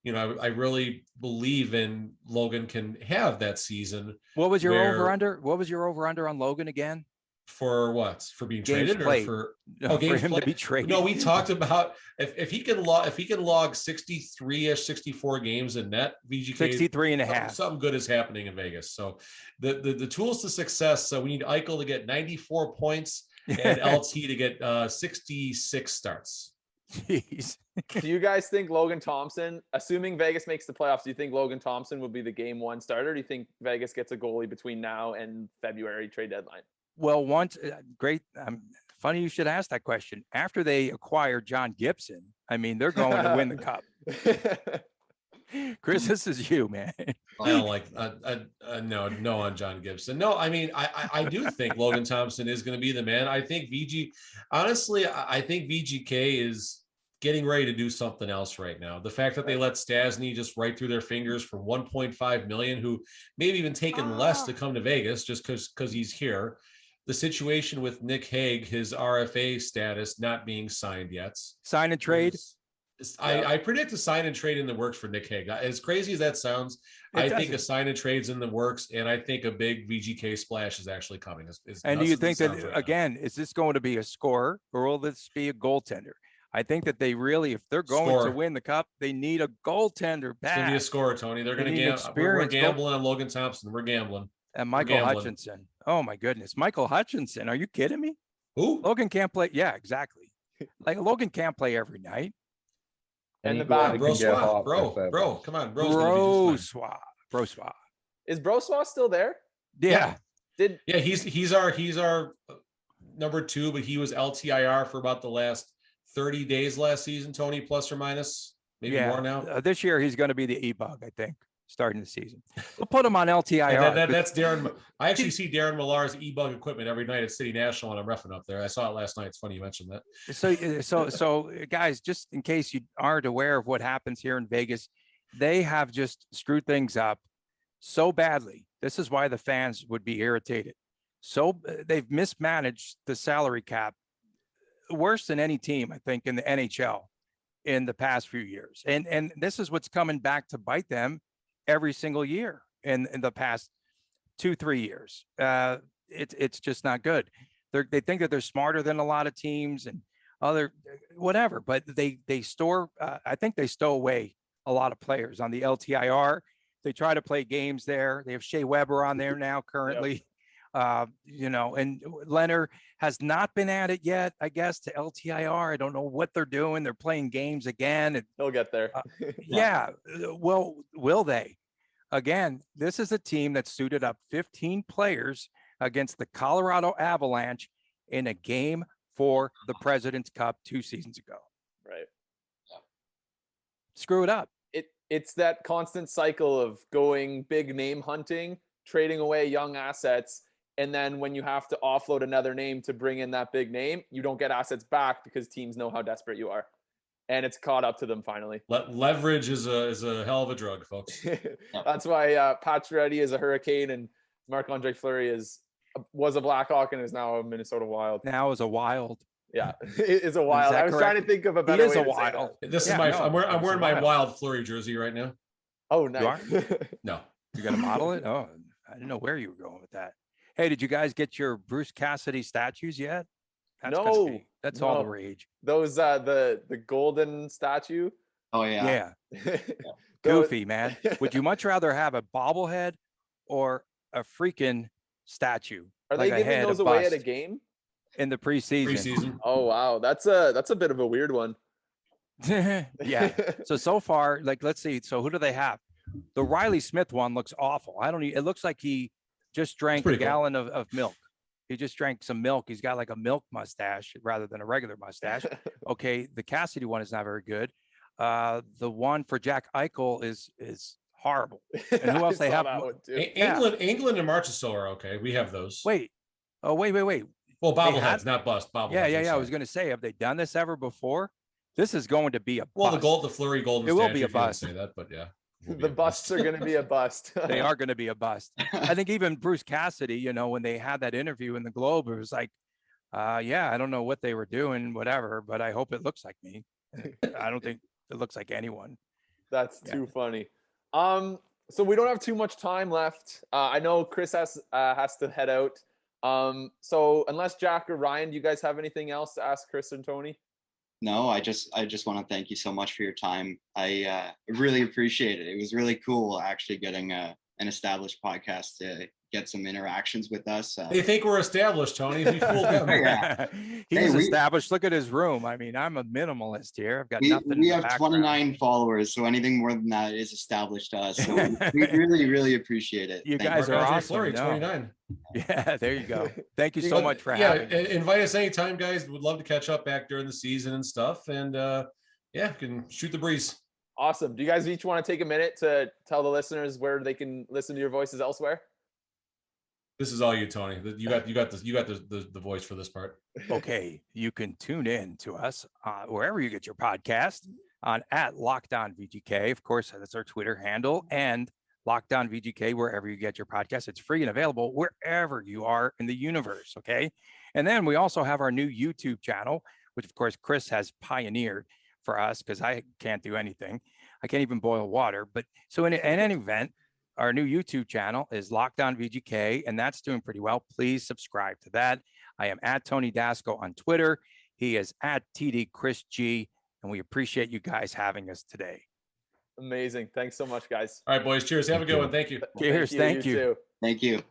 I really believe in Logan can have that season.
What was your over under? What was your over under on Logan again?
For what? For being
games
traded
played.
or
for him to be traded?
No, we talked about if he can log 63-ish, 64 games in net, VGK
63 and a half.
Something good is happening in Vegas. So the tools to success. So we need Eichel to get 94 points and LT to get 66 starts.
Jeez.
Do you guys think Logan Thompson, assuming Vegas makes the playoffs, do you think Logan Thompson will be the game one starter? Do you think Vegas gets a goalie between now and February trade deadline?
Well, once great. Funny you should ask that question. After they acquired John Gibson, I mean, they're going to win the cup. Chris, this is you, man.
I don't like no on John Gibson. No, I mean, I do think Logan Thompson is going to be the man. I think honestly, I think VGK is getting ready to do something else right now. The fact that they let Stasny just right through their fingers for $1.5 million, who maybe even taken less to come to Vegas just because he's here. The situation with Nick Hague, his RFA status not being signed yet.
Sign and trade.
I predict a sign and trade in the works for Nick Hague. As crazy as that sounds, I think a sign and trade's in the works, and I think a big VGK splash is actually coming.
And do you think that, again, is this going to be a scorer or will this be a goaltender? I think that they really, if they're going to win the cup, they need a goaltender back.
It's going to be a scorer, Tony. They're going to gamble. We're gambling on Logan Thompson. We're gambling.
And Michael Hutchinson. Oh, my goodness. Michael Hutchinson. Are you kidding me?
Who?
Logan can't play. Yeah, exactly. Like Logan can't play every night.
And the back.
Bro, come on.
Brossois.
Is Brossois still there?
Yeah.
He's our number 2, but he was LTIR for about the last 30 days last season, Tony, plus or minus, maybe more now.
This year he's going to be the E-bug, I think, starting the season. We'll put him on LTIR.
That's Darren. I actually see Darren Millar's E-bug equipment every night at City National when I'm reffing up there. I saw it last night. It's funny you mentioned that.
So guys, just in case you aren't aware of what happens here in Vegas, they have just screwed things up so badly. This is why the fans would be irritated. So they've mismanaged the salary cap worse than any team, I think, in the NHL in the past few years. And this is what's coming back to bite them every single year in the past 2-3 years. It's just not good. They think that they're smarter than a lot of teams and other whatever, but they store, I think they stow away a lot of players on the LTIR. They try to play games there. They have Shea Weber on there now currently. Yep. And Leonard has not been at it yet, I guess, to LTIR. I don't know what they're doing. They're playing games again.
They'll get there.
Yeah. Well, will they? Again, this is a team that suited up 15 players against the Colorado Avalanche in a game for the President's Cup 2 seasons ago.
Right.
Screw it up.
It's that constant cycle of going big name hunting, trading away young assets, and then when you have to offload another name to bring in that big name, you don't get assets back because teams know how desperate you are. And it's caught up to them finally.
Leverage is a hell of a drug, folks.
That's why Pacioretty is a Hurricane and Marc-Andre Fleury was a Blackhawk and is now a Minnesota Wild.
Now is a Wild.
Yeah, it is a Wild. I was trying to think of a better way to say that.
This is I'm wearing my Wild Fleury jersey right now.
Oh, nice.
No.
You got to model it? Oh, I didn't know where you were going with that. Hey, did you guys get your Bruce Cassidy statues yet? That's all the rage.
Those the golden statue.
Oh yeah.
Yeah. Goofy, man. Would you much rather have a bobblehead or a freaking statue?
Are they giving those away at a game?
In the preseason.
Oh wow, that's a bit of a weird one.
Yeah. So far, like, let's see. So who do they have? The Riley Smith one looks awful. It looks like he just drank a gallon of milk. He just drank some milk. He's got like a milk mustache rather than a regular mustache. Okay. The Cassidy one is not very good. The one for Jack Eichel is horrible. And who else they have?
England and Marchessault are okay. We have those.
Wait.
Well, bobbleheads, not bust. Bobbleheads.
Yeah. I was going to say, have they done this ever before? This is going to be a bust.
Well, the Fleury golden.
It will be a bust.
Say that, but yeah.
The busts are going to be a bust.
They are going to be a bust. I think even Bruce Cassidy, when they had that interview in the Globe, it was like, I don't know what they were doing, whatever, but I hope it looks like me. I don't think it looks like anyone.
That's too funny. So we don't have too much time left. I know Chris has to head out. So unless Jack or Ryan, do you guys have anything else to ask Chris and Tony?
No, I just want to thank you so much for your time. I really appreciate it. It was really cool actually getting an established podcast to get some interactions with us.
They think we're established, Tony. We fooled them.
Yeah.
He's established. Look at his room. I mean, I'm a minimalist here. I've got nothing.
We have 29 followers, so anything more than that is established to us. So we really, really appreciate it.
You guys are awesome.
Fleury, 29.
Yeah, there you go. Thank you so much for having me.
Invite us anytime, guys. Would love to catch up back during the season and stuff. And can shoot the breeze.
Awesome. Do you guys each want to take a minute to tell the listeners where they can listen to your voices elsewhere?
This is all you, Tony. You got the voice for this part.
Okay, you can tune in to us wherever you get your podcast on at Lockdown VGK. Of course, that's our Twitter handle, and Lockdown VGK wherever you get your podcast. It's free and available wherever you are in the universe. Okay, and then we also have our new YouTube channel, which of course Chris has pioneered for us because I can't do anything. I can't even boil water. But so in any event, our new YouTube channel is Lockdown VGK, and that's doing pretty well. Please subscribe to that. I am at Tony Dasco on Twitter. He is at TD Chris G, and we appreciate you guys having us today.
Amazing. Thanks so much, guys.
All right, boys. Cheers. Have a good one. Thank you.
Cheers. Thank you.
Thank you.